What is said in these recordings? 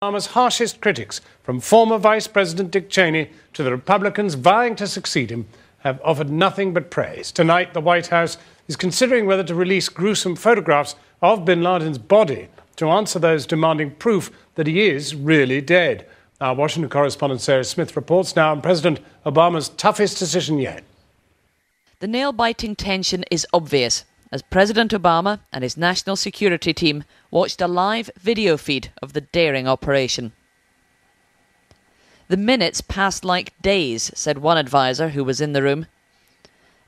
Obama's harshest critics, from former Vice President Dick Cheney to the Republicans vying to succeed him, have offered nothing but praise. Tonight, the White House is considering whether to release gruesome photographs of bin Laden's body to answer those demanding proof that he is really dead. Our Washington correspondent Sarah Smith reports now on President Obama's toughest decision yet. The nail-biting tension is obvious as President Obama and his national security team watched a live video feed of the daring operation. The minutes passed like days, said one advisor who was in the room,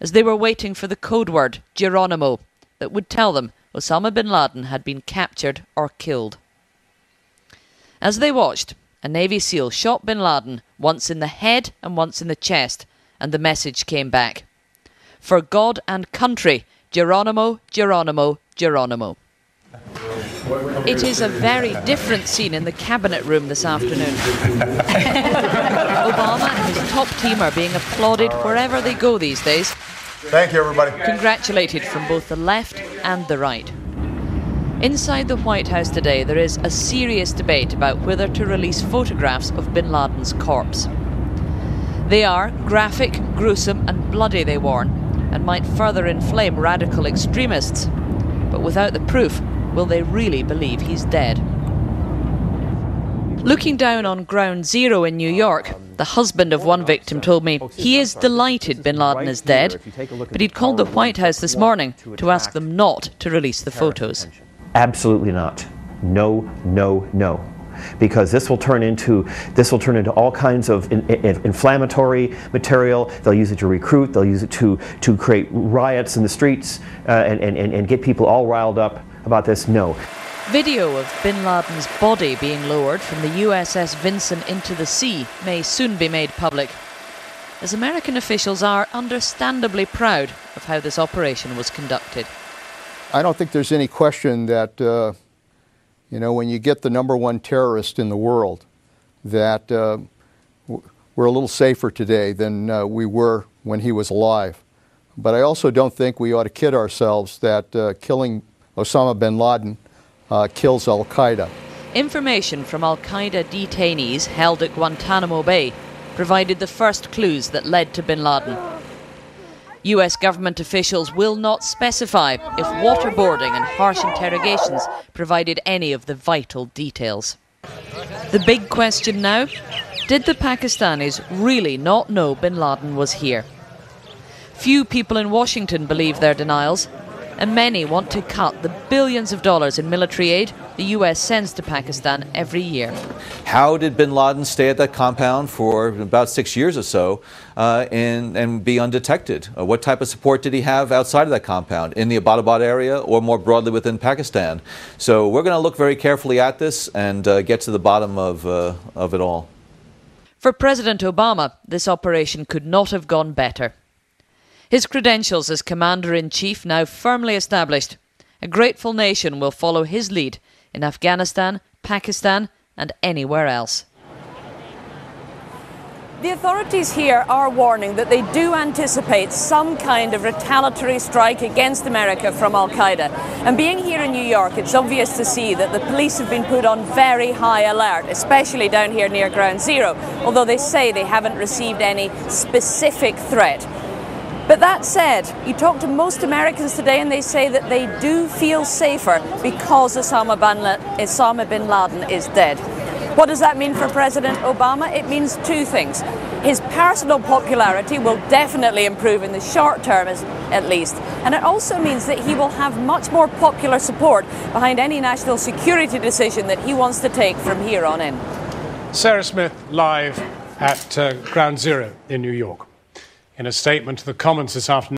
as they were waiting for the code word, Geronimo, that would tell them Osama bin Laden had been captured or killed. As they watched, a Navy SEAL shot bin Laden once in the head and once in the chest, and the message came back. For God and country, Geronimo, Geronimo, Geronimo. It is a very different scene in the cabinet room this afternoon. Obama and his top team are being applauded wherever they go these days. Thank you, everybody. Congratulated from both the left and the right. Inside the White House today, there is a serious debate about whether to release photographs of bin Laden's corpse. They are graphic, gruesome and bloody, they warn, and might further inflame radical extremists. But without the proof, will they really believe he's dead? Looking down on Ground Zero in New York, the husband of one victim told me he is delighted bin Laden is dead, but he'd called the White House this morning to ask them not to release the photos. Absolutely not. No, no, no. Because this will turn into all kinds of inflammatory material. They'll use it to recruit. They'll use it to create riots in the streets and get people all riled up about this. No. Video of bin Laden's body being lowered from the USS Vincent into the sea may soon be made public, as American officials are understandably proud of how this operation was conducted. I don't think there's any question that when you get the #1 terrorist in the world, that we're a little safer today than we were when he was alive. But I also don't think we ought to kid ourselves that killing Osama bin Laden kills al-Qaeda. Information from al-Qaeda detainees held at Guantanamo Bay provided the first clues that led to bin Laden. US government officials will not specify if waterboarding and harsh interrogations provided any of the vital details. The big question now, did the Pakistanis really not know bin Laden was here? Few people in Washington believe their denials, and many want to cut the billions of dollars in military aid the US sends to Pakistan every year. How did bin Laden stay at that compound for about 6 years or so and be undetected? What type of support did he have outside of that compound, in the Abbottabad area or more broadly within Pakistan? So we're going to look very carefully at this and get to the bottom of it all. For President Obama, this operation could not have gone better. His credentials as Commander-in-Chief now firmly established, a grateful nation will follow his lead in Afghanistan, Pakistan and anywhere else. The authorities here are warning that they do anticipate some kind of retaliatory strike against America from al-Qaeda. And being here in New York, it's obvious to see that the police have been put on very high alert, especially down here near Ground Zero, although they say they haven't received any specific threat. But that said, you talk to most Americans today and they say that they do feel safer because Osama bin Laden is dead. What does that mean for President Obama? It means two things. His personal popularity will definitely improve in the short term at least, and it also means that he will have much more popular support behind any national security decision that he wants to take from here on in. Sarah Smith live at Ground Zero in New York. In a statement to the Commons this afternoon,